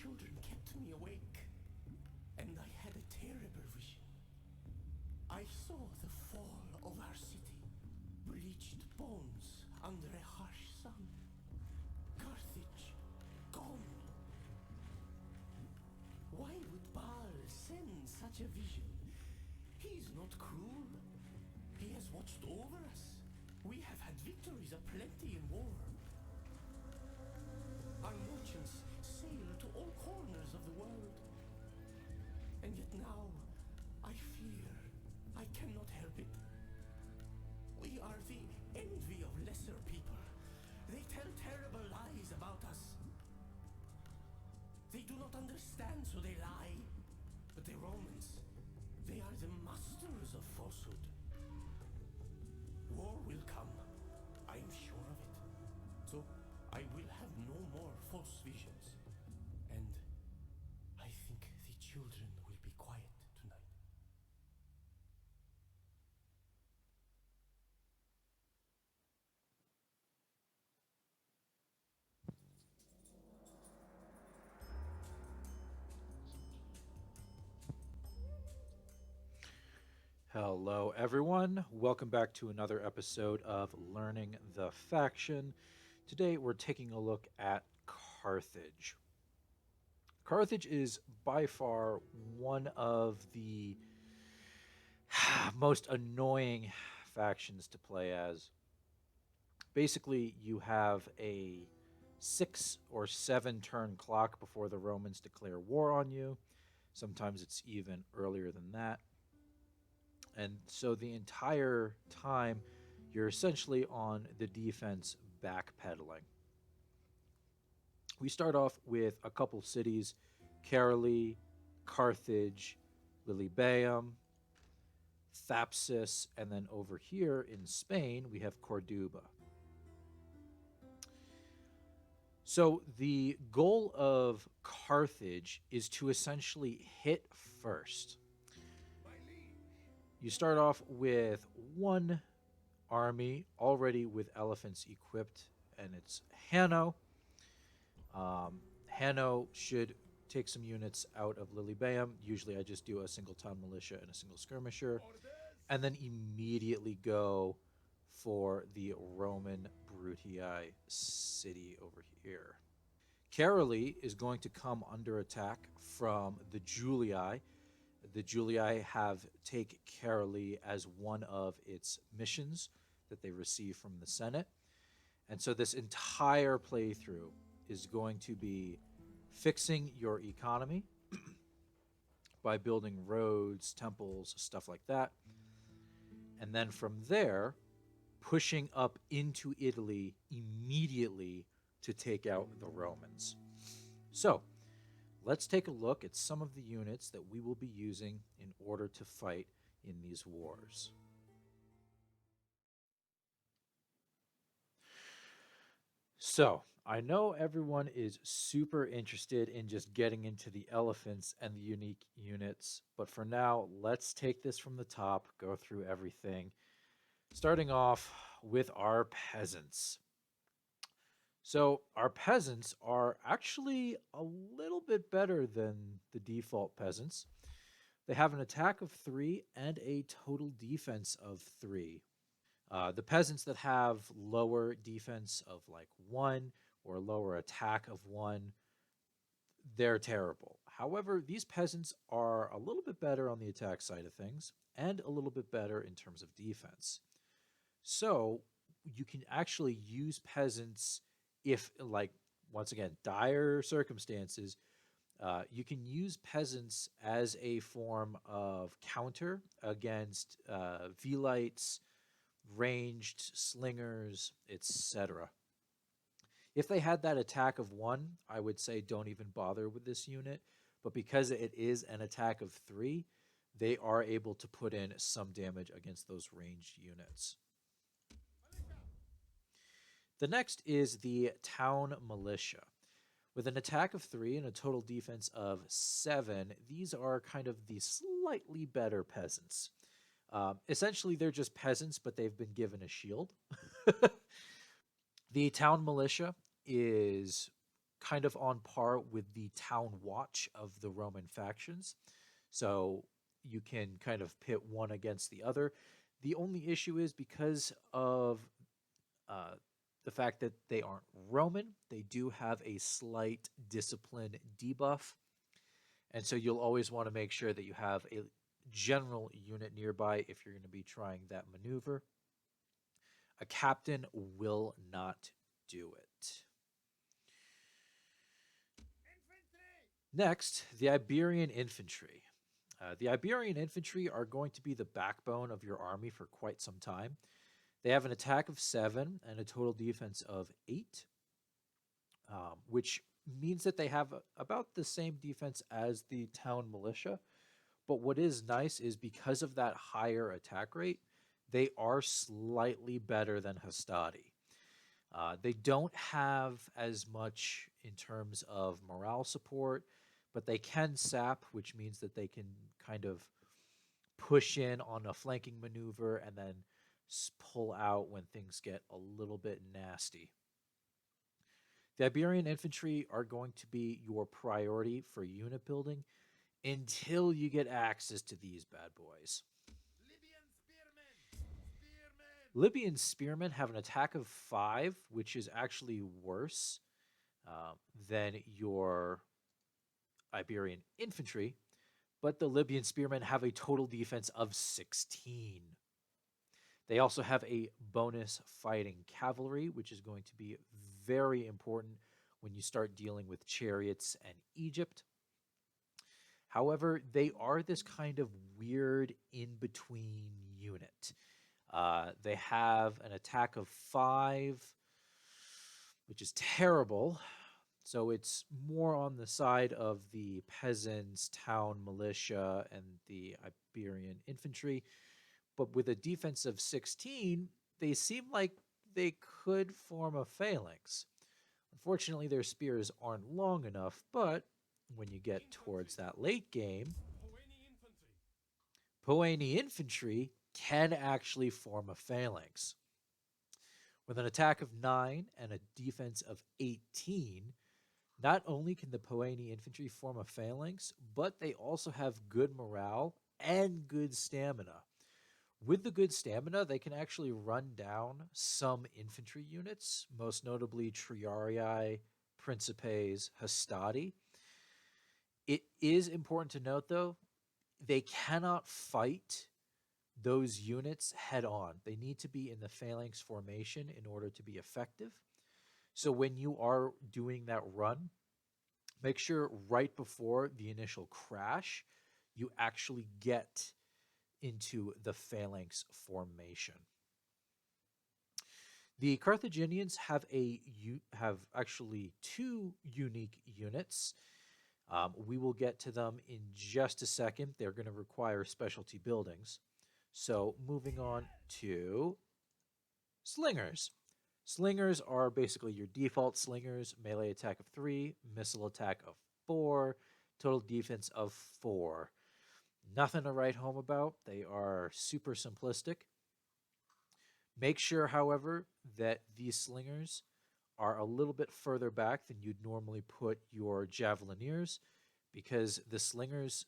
children kept me awake, and I had a terrible vision. I saw the fall of our city, bleached bones under a harsh sun. Carthage gone. Why would Baal send such a vision? He is not cruel. He has watched over us. We have had victories aplenty in war. Our merchants sail to all corners of the world. And yet now, I fear I cannot help it. We are the envy of lesser people. They tell terrible lies about us. They do not understand, so they lie. But the Romans, they are the masters of falsehood. War will come. I am sure of it. So I will have no more false visions. And I think the children will be quiet tonight. Hello, everyone. Welcome back to another episode of Learning the Faction. Today, we're taking a look at Carthage. Carthage is by far one of the most annoying factions to play as. Basically, you have a 6 or 7 turn clock before the Romans declare war on you. Sometimes it's even earlier than that. And so the entire time, you're essentially on the defense backpedaling. We start off with a couple cities: Caerleon, Carthage, Lilybaeum, Thapsus, and then over here in Spain, we have Corduba. So the goal of Carthage is to essentially hit first. You start off with one army already with elephants equipped, and it's Hanno. Hanno should take some units out of Lilybaeum. Usually I just do a single town militia and a single skirmisher, and then immediately go for the Roman Brutii city over here. Caerleon is going to come under attack from the Julii. The Julii have take Caerleon as one of its missions that they receive from the Senate. And so this entire playthrough is going to be fixing your economy by building roads, temples, stuff like that. And then from there, pushing up into Italy immediately to take out the Romans. So, let's take a look at some of the units that we will be using in order to fight in these wars. So, I know everyone is super interested in just getting into the elephants and the unique units, but for now, let's take this from the top, go through everything, starting off with our peasants. So, our peasants are actually a little bit better than the default peasants. They have an attack of 3 and a total defense of 3. The peasants that have lower defense of like 1 or lower attack of 1, they're terrible. However, these peasants are a little bit better on the attack side of things and a little bit better in terms of defense. So you can actually use peasants if, like, once again, dire circumstances. You can use peasants as a form of counter against Velites, ranged slingers, etc. If they had that attack of 1, I would say don't even bother with this unit. But because it is an attack of 3, they are able to put in some damage against those ranged units. The next is the town militia. With an attack of 3 and a total defense of 7, these are kind of the slightly better peasants. Essentially, they're just peasants, but they've been given a shield. The town militia is kind of on par with the town watch of the Roman factions. So you can kind of pit one against the other. The only issue is because of uh, the fact that they aren't Roman, they do have a slight discipline debuff. And so you'll always want to make sure that you have a general unit nearby if you're going to be trying that maneuver. A captain will not do it. Next, the Iberian infantry. The Iberian infantry are going to be the backbone of your army for quite some time. They have an attack of 7 and a total defense of 8, which means that they have about the same defense as the town militia. But what is nice is because of that higher attack rate, they are slightly better than Hastati. They don't have as much in terms of morale support, but they can sap, which means that they can kind of push in on a flanking maneuver and then pull out when things get a little bit nasty. The Iberian infantry are going to be your priority for unit building until you get access to these bad boys. Libyan spearmen have an attack of 5, which is actually worse than your Iberian infantry, but the Libyan spearmen have a total defense of 16. They also have a bonus fighting cavalry, which is going to be very important when you start dealing with chariots and Egypt. However, they are this kind of weird in-between unit. They have an attack of 5, which is terrible. So it's more on the side of the peasants, town militia, and the Iberian infantry. But with a defense of 16, they seem like they could form a phalanx. Unfortunately, their spears aren't long enough, but when you get towards that late game, Poeni infantry can actually form a phalanx. With an attack of 9 and a defense of 18, not only can the Poeni infantry form a phalanx, but they also have good morale and good stamina. With the good stamina, they can actually run down some infantry units, most notably Triarii, Principes, Hastati. It is important to note, though, they cannot fight those units head on. They need to be in the phalanx formation in order to be effective. So when you are doing that run, make sure right before the initial crash, you actually get into the phalanx formation. The Carthaginians have actually 2 unique units. We will get to them in just a second. They're going to require specialty buildings. So moving on to slingers. Slingers are basically your default slingers, melee attack of 3, missile attack of 4, total defense of 4. Nothing to write home about. They are super simplistic. Make sure, however, that these slingers are a little bit further back than you'd normally put your javelineers, because the slingers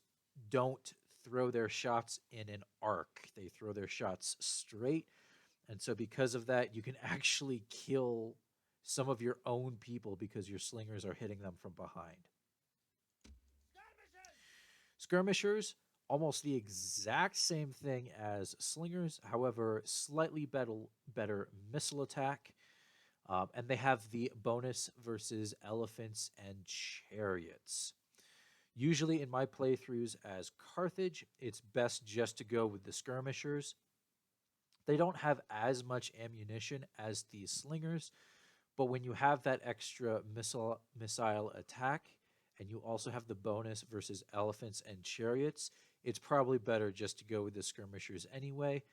don't throw their shots in an arc. They throw their shots straight. And so because of that, you can actually kill some of your own people because your slingers are hitting them from behind. Skirmishers, almost the exact same thing as slingers, however, slightly better missile attack. And they have the bonus versus elephants and chariots. Usually in my playthroughs as Carthage, it's best just to go with the skirmishers. They don't have as much ammunition as the slingers, but when you have that extra missile attack, and you also have the bonus versus elephants and chariots, it's probably better just to go with the skirmishers anyway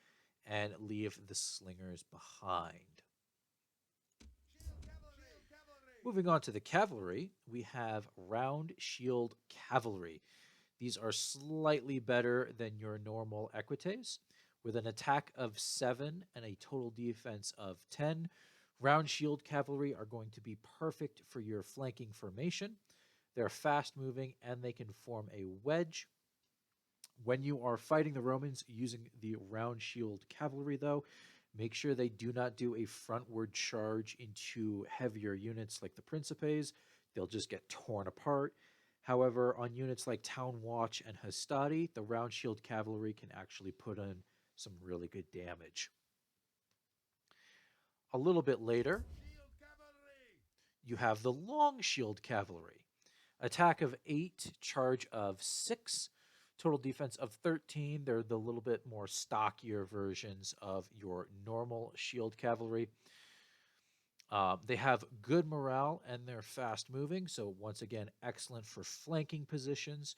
and leave the slingers behind. Moving on to the cavalry, we have round shield cavalry. These are slightly better than your normal equites, with an attack of 7 and a total defense of 10, Round shield cavalry are going to be perfect for your flanking formation. They're fast moving and they can form a wedge. When you are fighting the Romans using the round shield cavalry, though, make sure they do not do a frontward charge into heavier units like the Principes. They'll just get torn apart. However, on units like Town Watch and Hastati, the round shield cavalry can actually put in some really good damage. A little bit later, you have the long shield cavalry. Attack of 8, charge of 6, total defense of 13. They're the little bit more stockier versions of your normal shield cavalry. They have good morale and they're fast moving, so once again, excellent for flanking positions.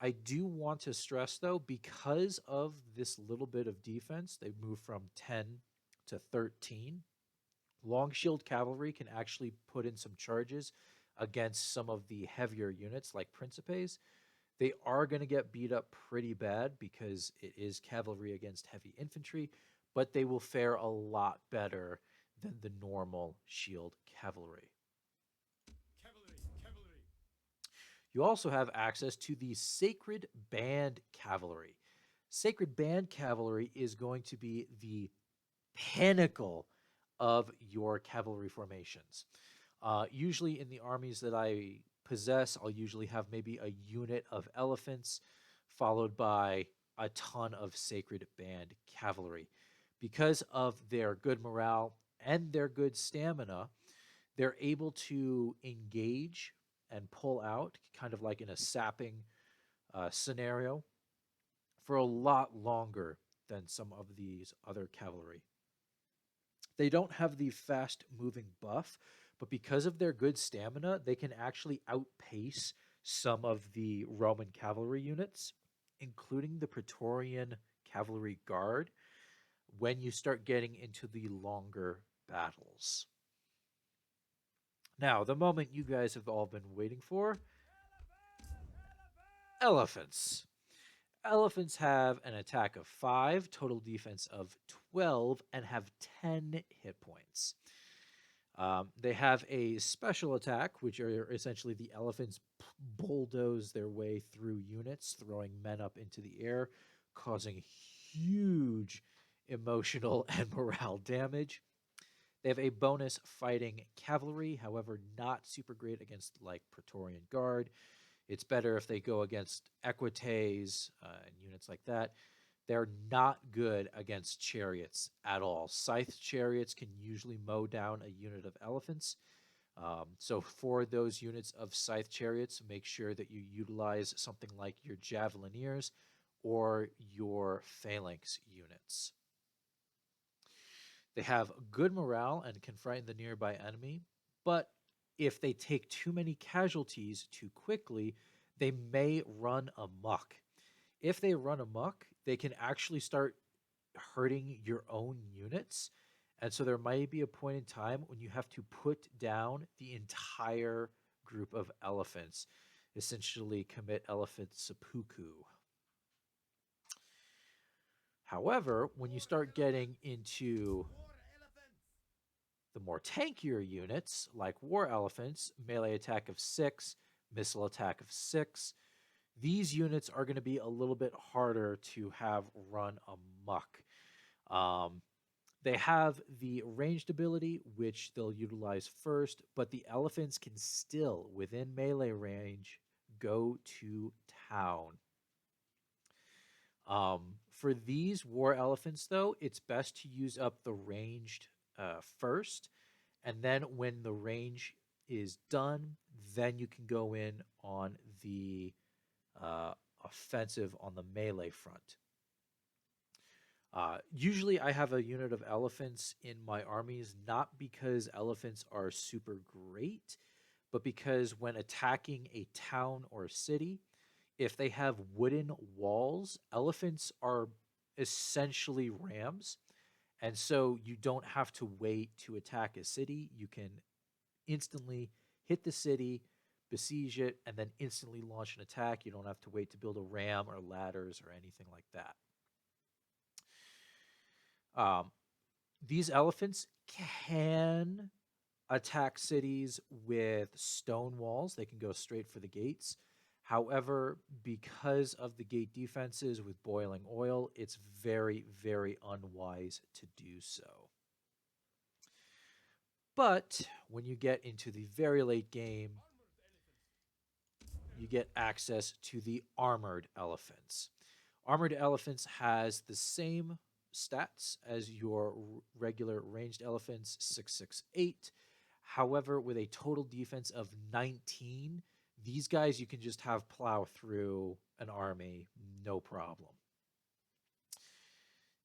I do want to stress, though, because of this little bit of defense, they move from 10 to 13. Long shield cavalry can actually put in some charges against some of the heavier units like Principes. They are going to get beat up pretty bad because it is cavalry against heavy infantry, but they will fare a lot better than the normal shield cavalry. You also have access to the Sacred Band Cavalry. Sacred Band Cavalry is going to be the pinnacle of your cavalry formations. Usually in the armies that I possess, I'll usually have maybe a unit of elephants followed by a ton of Sacred Band Cavalry. Because of their good morale and their good stamina, they're able to engage and pull out, kind of like in a sapping scenario, for a lot longer than some of these other cavalry. They don't have the fast moving buff, but because of their good stamina, they can actually outpace some of the Roman cavalry units, including the Praetorian Cavalry Guard, when you start getting into the longer battles. Now, the moment you guys have all been waiting for, elephants. Elephants have an attack of 5, total defense of 12, and have 10 hit points. They have a special attack, which are essentially the elephants bulldoze their way through units, throwing men up into the air, causing huge emotional and morale damage. They have a bonus fighting cavalry, however, not super great against like Praetorian Guard. It's better if they go against equites and units like that. They're not good against chariots at all. Scythe chariots can usually mow down a unit of elephants. So for those units of scythe chariots, make sure that you utilize something like your javelineers or your phalanx units. They have good morale and can frighten the nearby enemy, but if they take too many casualties too quickly, they may run amok. If they run amok, they can actually start hurting your own units. And so there might be a point in time when you have to put down the entire group of elephants, essentially commit elephant seppuku. However, when you start getting into the more tankier units, like war elephants, melee attack of 6, missile attack of 6, these units are going to be a little bit harder to have run amok. They have the ranged ability, which they'll utilize first, but the elephants can still, within melee range, go to town. For these war elephants, though, it's best to use up the ranged first, and then when the range is done, then you can go in on the offensive on the melee front. Usually I have a unit of elephants in my armies, not because elephants are super great, but because when attacking a town or a city, if they have wooden walls, elephants are essentially rams. And so you don't have to wait to attack a city. You can instantly hit the city, besiege it, and then instantly launch an attack. You don't have to wait to build a ram or ladders or anything like that. These elephants can attack cities with stone walls. They can go straight for the gates. However, because of the gate defenses with boiling oil, it's very, very unwise to do so. But when you get into the very late game, you get access to the armored elephants. Armored elephants has the same stats as your regular ranged elephants, 668. However, with a total defense of 19, these guys you can just have plow through an army, no problem.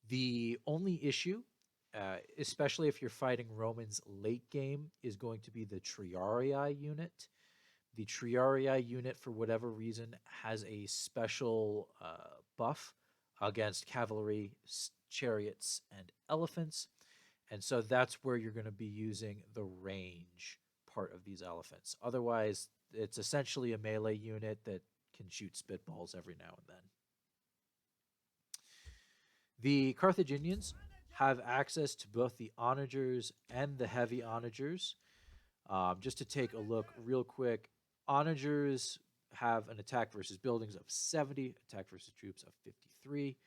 The only issue, especially if you're fighting Romans late game, is going to be the Triarii unit. The Triarii unit, for whatever reason, has a special buff against cavalry, chariots, and elephants. And so that's where you're going to be using the range part of these elephants. Otherwise, it's essentially a melee unit that can shoot spitballs every now and then. The Carthaginians have access to both the onagers and the heavy onagers. Just to take a look real quick, onagers have an attack versus buildings of 70, attack versus troops of 53.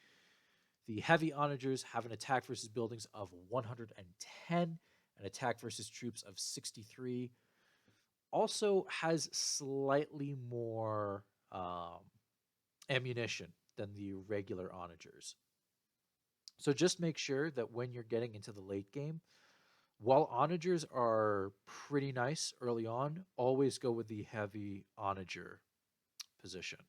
The heavy onagers have an attack versus buildings of 110, an attack versus troops of 63. Also has slightly more ammunition than the regular onagers. So just make sure that when you're getting into the late game, while onagers are pretty nice early on, always go with the heavy onager position.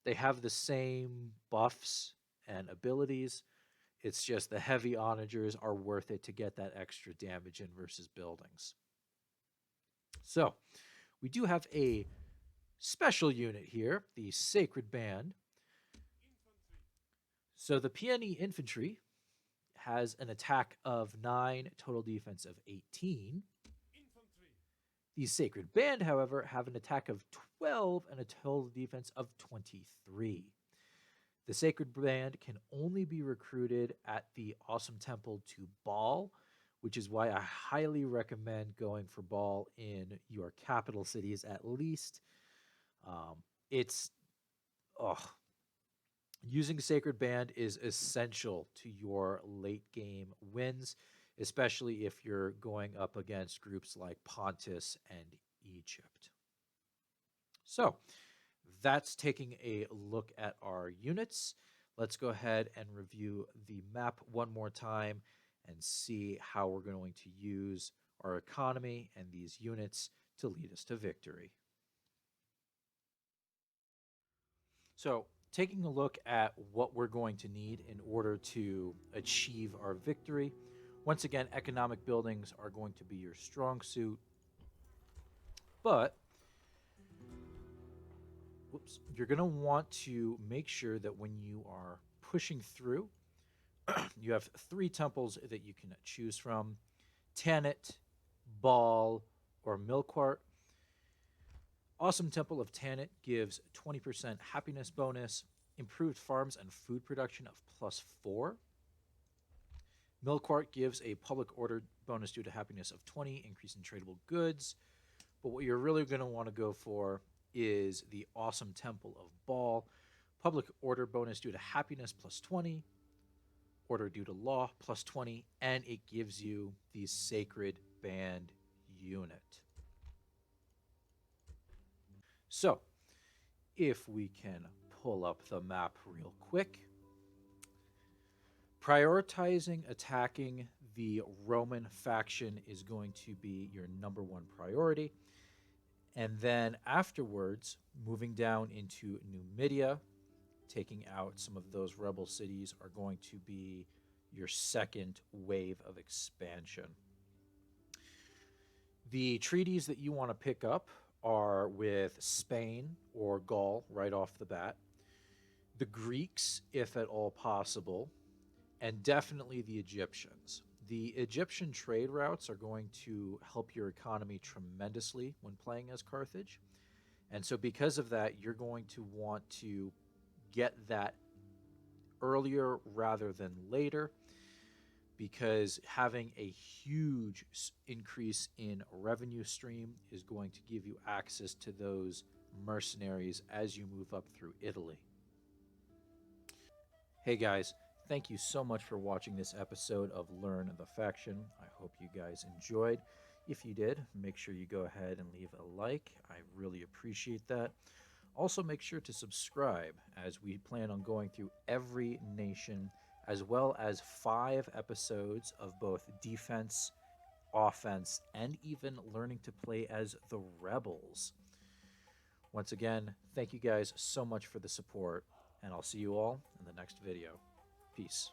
They have the same buffs and abilities. It's just the heavy onagers are worth it to get that extra damage in versus buildings. So we do have a special unit here, the Sacred Band. So the Peony Infantry has an attack of 9, total defense of 18. The Sacred Band, however, have an attack of 12 and a total defense of 23. The Sacred Band can only be recruited at the Awesome Temple to Baal, which is why I highly recommend going for Baal in your capital cities at least. Using Sacred Band is essential to your late game wins, especially if you're going up against groups like Pontus and Egypt. So that's taking a look at our units. Let's go ahead and review the map one more time and see how we're going to use our economy and these units to lead us to victory. So taking a look at what we're going to need in order to achieve our victory. Once again, economic buildings are going to be your strong suit, but you're going to want to make sure that when you are pushing through, you have 3 temples that you can choose from: Tanit, Baal, or Milquart. Awesome Temple of Tanit gives 20% happiness bonus, improved farms and food production of +4. Milquart gives a public order bonus due to happiness of 20, increase in tradable goods. But what you're really going to want to go for is the Awesome Temple of Baal. Public order bonus due to happiness +20, order due to law +20, and it gives you the Sacred Band unit. So, if we can pull up the map real quick, prioritizing attacking the Roman faction is going to be your #1 priority. And then afterwards, moving down into Numidia, taking out some of those rebel cities are going to be your second wave of expansion. The treaties that you want to pick up are with Spain or Gaul right off the bat, the Greeks, if at all possible, and definitely the Egyptians. The Egyptian trade routes are going to help your economy tremendously when playing as Carthage. And so because of that, you're going to want to get that earlier rather than later, because having a huge increase in revenue stream is going to give you access to those mercenaries as you move up through Italy. Hey guys, thank you so much for watching this episode of Learn the Faction. I hope you guys enjoyed. If you did, make sure you go ahead and leave a like. I really appreciate that. Also, make sure to subscribe as we plan on going through every nation, as well as 5 episodes of both defense, offense, and even learning to play as the rebels. Once again, thank you guys so much for the support, and I'll see you all in the next video. Peace.